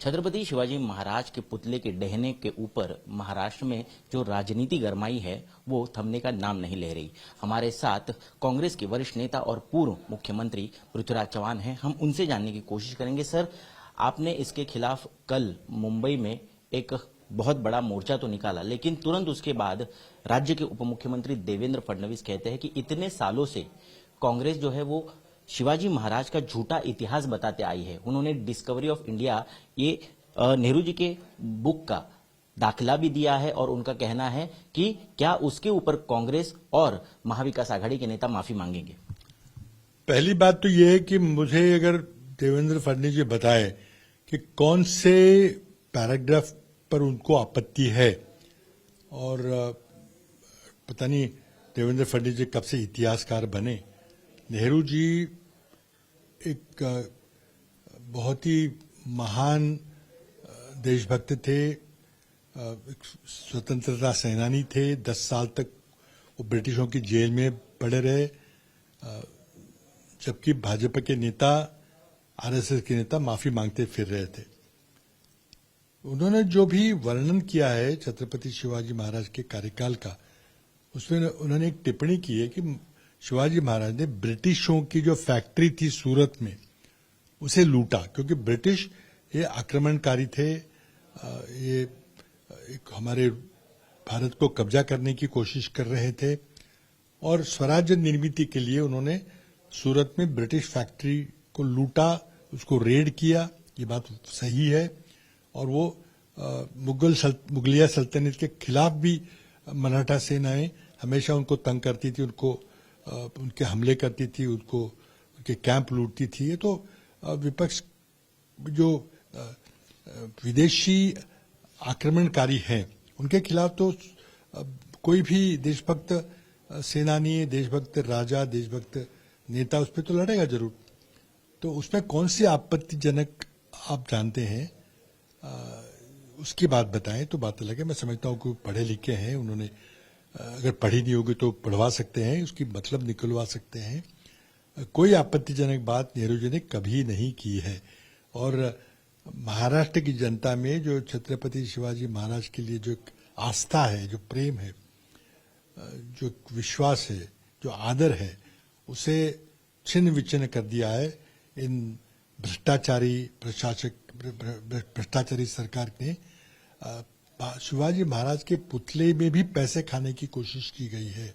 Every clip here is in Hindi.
छत्रपति शिवाजी महाराज के पुतले के ढहने के ऊपर महाराष्ट्र में जो राजनीति गरमाई है वो थमने का नाम नहीं ले रही। हमारे साथ कांग्रेस के वरिष्ठ नेता और पूर्व मुख्यमंत्री पृथ्वीराज चव्हाण हैं। हम उनसे जानने की कोशिश करेंगे। सर, आपने इसके खिलाफ कल मुंबई में एक बहुत बड़ा मोर्चा तो निकाला, लेकिन तुरंत उसके बाद राज्य के उप मुख्यमंत्री देवेंद्र फडणवीस कहते हैं कि इतने सालों से कांग्रेस जो है वो शिवाजी महाराज का झूठा इतिहास बताते आई है। उन्होंने डिस्कवरी ऑफ इंडिया ये नेहरू जी के बुक का दाखिला भी दिया है और उनका कहना है कि क्या उसके ऊपर कांग्रेस और महाविकास आघाड़ी के नेता माफी मांगेंगे। पहली बात तो यह है कि मुझे अगर देवेंद्र फडणवीस जी बताए कि कौन से पैराग्राफ पर उनको आपत्ति है, और पता नहीं देवेंद्र फडणवीस जी कब से इतिहासकार बने। नेहरू जी एक बहुत ही महान देशभक्त थे, एक स्वतंत्रता सेनानी थे। 10 साल तक वो ब्रिटिशों की जेल में पड़े रहे, जबकि भाजपा के नेता, आरएसएस के नेता माफी मांगते फिर रहे थे। उन्होंने जो भी वर्णन किया है छत्रपति शिवाजी महाराज के कार्यकाल का, उसमें उन्होंने एक टिप्पणी की है कि शिवाजी महाराज ने ब्रिटिशों की जो फैक्ट्री थी सूरत में उसे लूटा, क्योंकि ब्रिटिश ये आक्रमणकारी थे। ये एक हमारे भारत को कब्जा करने की कोशिश कर रहे थे और स्वराज्य निर्मित के लिए उन्होंने सूरत में ब्रिटिश फैक्ट्री को लूटा, उसको रेड किया। ये बात सही है। और वो मुगलिया सल्तनत के खिलाफ भी मराठा सेनाएं हमेशा उनको तंग करती थी, उनके हमले करती थी, उनके कैंप लूटती थी। ये तो विपक्ष जो विदेशी आक्रमणकारी हैं उनके खिलाफ तो कोई भी देशभक्त सेनानी, देशभक्त राजा, देशभक्त नेता उस पर तो लड़ेगा जरूर। तो उसमें कौन सी आपत्तिजनक आप जानते हैं, उसकी बात बताएं तो बात अलग है। मैं समझता हूं कि पढ़े लिखे हैं, उन्होंने अगर पढ़ी नहीं होगी तो पढ़वा सकते हैं, उसकी मतलब निकलवा सकते हैं। कोई आपत्तिजनक बात नेहरू जी ने कभी नहीं की है। और महाराष्ट्र की जनता में जो छत्रपति शिवाजी महाराज के लिए जो आस्था है, जो प्रेम है, जो विश्वास है, जो आदर है, उसे छिन्न विच्छिन्न कर दिया है इन भ्रष्टाचारी सरकार ने। शिवाजी महाराज के पुतले में भी पैसे खाने की कोशिश की गई है,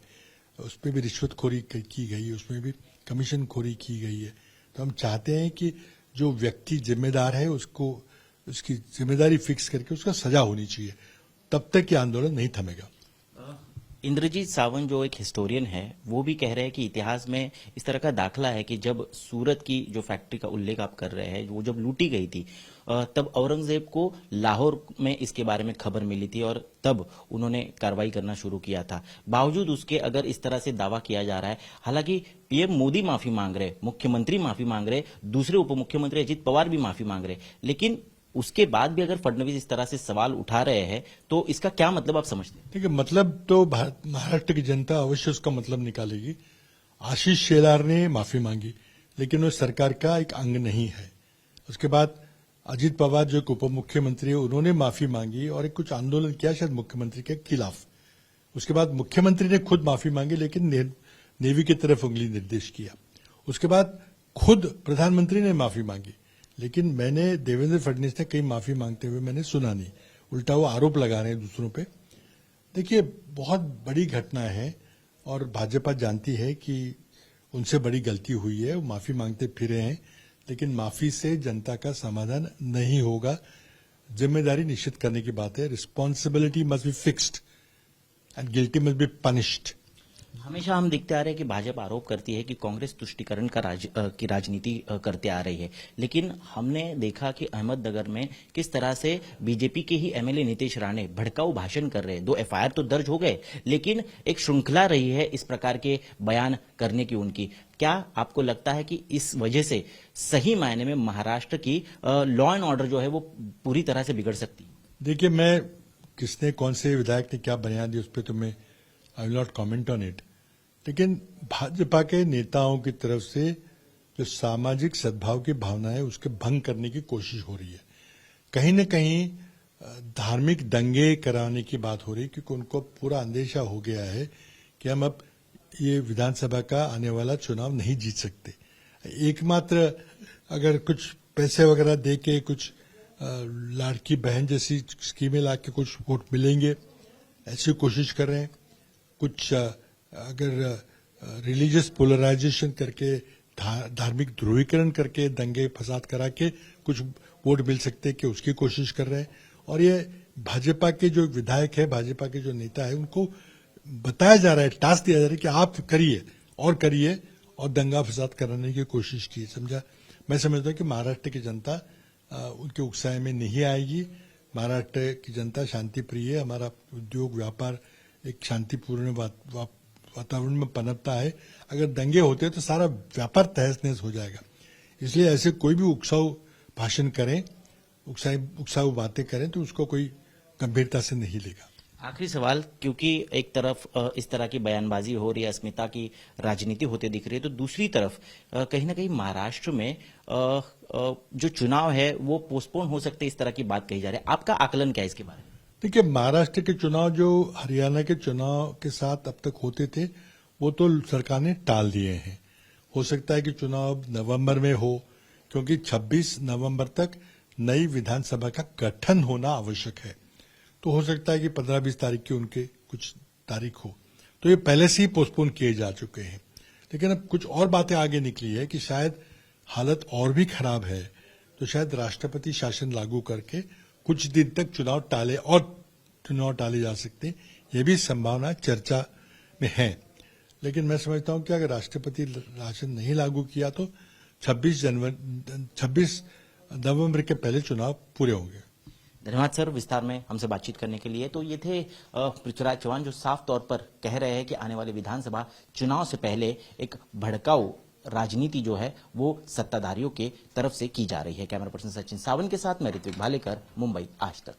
उस पर भी रिश्वतखोरी की गई है, उसमें भी कमीशन खोरी की गई है। तो हम चाहते हैं कि जो व्यक्ति जिम्मेदार है उसको उसकी जिम्मेदारी फिक्स करके उसका सजा होनी चाहिए, तब तक ये आंदोलन नहीं थमेगा। इंद्रजीत सावंत जो एक हिस्टोरियन है वो भी कह रहे हैं कि इतिहास में इस तरह का दाखला है कि जब सूरत की जो फैक्ट्री का उल्लेख आप कर रहे हैं वो जब लूटी गई थी तब औरंगजेब को लाहौर में इसके बारे में खबर मिली थी और तब उन्होंने कार्रवाई करना शुरू किया था। बावजूद उसके अगर इस तरह से दावा किया जा रहा है, हालांकि पीएम मोदी माफी मांग रहे, मुख्यमंत्री माफी मांग रहे, दूसरे उप मुख्यमंत्री अजित पवार भी माफी मांग रहे, लेकिन उसके बाद भी अगर फडणवीस इस तरह से सवाल उठा रहे हैं तो इसका क्या मतलब आप समझते हैं? देखिए, मतलब तो महाराष्ट्र की जनता अवश्य उसका मतलब निकालेगी। आशीष शेलार ने माफी मांगी, लेकिन वो सरकार का एक अंग नहीं है। उसके बाद अजित पवार जो उप मुख्यमंत्री है उन्होंने माफी मांगी और एक कुछ आंदोलन किया शायद मुख्यमंत्री के खिलाफ। उसके बाद मुख्यमंत्री ने खुद माफी मांगी, लेकिन नेवी की तरफ उंगली निर्देश किया। उसके बाद खुद प्रधानमंत्री ने माफी मांगी, लेकिन मैंने देवेंद्र फडणवीस ने कहीं माफी मांगते हुए मैंने सुना नहीं। उल्टा वो आरोप लगा रहे हैं दूसरों पे। देखिए, बहुत बड़ी घटना है और भाजपा जानती है कि उनसे बड़ी गलती हुई है, वो माफी मांगते फिरे हैं, लेकिन माफी से जनता का समाधान नहीं होगा। जिम्मेदारी निश्चित करने की बात है। Responsibility must be fixed and guilty must be punished. हमेशा हम देखते आ रहे हैं कि भाजपा आरोप करती है कि कांग्रेस तुष्टीकरण की राजनीति करते आ रही है, लेकिन हमने देखा कि अहमदनगर में किस तरह से बीजेपी के ही एमएलए नीतीश राणे भड़काऊ भाषण कर रहे हैं। 2 एफआईआर तो दर्ज हो गए, लेकिन एक श्रृंखला रही है इस प्रकार के बयान करने की उनकी। क्या आपको लगता है कि इस वजह से सही मायने में महाराष्ट्र की लॉ एंड ऑर्डर जो है वो पूरी तरह से बिगड़ सकती है? देखिए, मैं किसने, कौन से विधायक ने क्या बयान दिया उस पर तो मैं I will not comment on it. लेकिन भाजपा के नेताओं की तरफ से जो सामाजिक सद्भाव की भावना है उसके भंग करने की कोशिश हो रही है। कहीं न कहीं धार्मिक दंगे कराने की बात हो रही, क्योंकि उनको पूरा अंदेशा हो गया है कि हम अब ये विधानसभा का आने वाला चुनाव नहीं जीत सकते। एकमात्र अगर कुछ पैसे वगैरह दे के कुछ लाड़की बहन जैसी स्कीमें ला के कुछ वोट मिलेंगे, ऐसी कोशिश कर रहे हैं। कुछ अगर रिलीजियस पोलराइजेशन करके, धार्मिक ध्रुवीकरण करके, दंगे फसाद करा के कुछ वोट मिल सकते हैं कि उसकी कोशिश कर रहे हैं। और ये भाजपा के जो विधायक है, भाजपा के जो नेता है, उनको बताया जा रहा है, टास्क दिया जा रहा है कि आप करिए और दंगा फसाद कराने की कोशिश की। समझा? मैं समझता हूं कि महाराष्ट्र की जनता उनके उकसाए में नहीं आएगी। महाराष्ट्र की जनता शांति प्रिय है। हमारा उद्योग व्यापार एक शांतिपूर्ण वातावरण में पनपता है। अगर दंगे होते तो सारा व्यापार तहस नहस हो जाएगा। इसलिए ऐसे कोई भी उकसाऊ भाषण करें, उकसाऊ बातें करें तो उसको कोई गंभीरता से नहीं लेगा। आखिरी सवाल, क्योंकि एक तरफ इस तरह की बयानबाजी हो रही है, अस्मिता की राजनीति होती दिख रही है, तो दूसरी तरफ कहीं ना कहीं महाराष्ट्र में जो चुनाव है वो पोस्टपोन हो सकते, इस तरह की बात कही जा रही है। आपका आकलन क्या है इसके बारे में? देखिए, महाराष्ट्र के चुनाव जो हरियाणा के चुनाव के साथ अब तक होते थे, वो तो सरकार ने टाल दिए हैं। हो सकता है कि चुनाव नवंबर में हो, क्योंकि 26 नवंबर तक नई विधानसभा का गठन होना आवश्यक है। तो हो सकता है कि 15-20 तारीख की उनके कुछ तारीख हो, तो ये पहले से ही पोस्टपोन किए जा चुके हैं। लेकिन अब कुछ और बातें आगे निकली है कि शायद हालत और भी खराब है, तो शायद राष्ट्रपति शासन लागू करके कुछ दिन तक चुनाव टाले जा सकते हैं। ये भी संभावना चर्चा में है। लेकिन मैं समझता हूं कि अगर राष्ट्रपति शासन नहीं लागू किया तो 26 नवंबर के पहले चुनाव पूरे होंगे। धन्यवाद सर, विस्तार में हमसे बातचीत करने के लिए। तो ये थे पृथ्वीराज चौहान, जो साफ तौर पर कह रहे हैं कि आने वाले विधानसभा चुनाव से पहले एक भड़काऊ राजनीति जो है वो सत्ताधारियों के तरफ से की जा रही है। कैमरा पर्सन सचिन सावन के साथ मैं ऋत्विक भालेकर, मुंबई आज तक।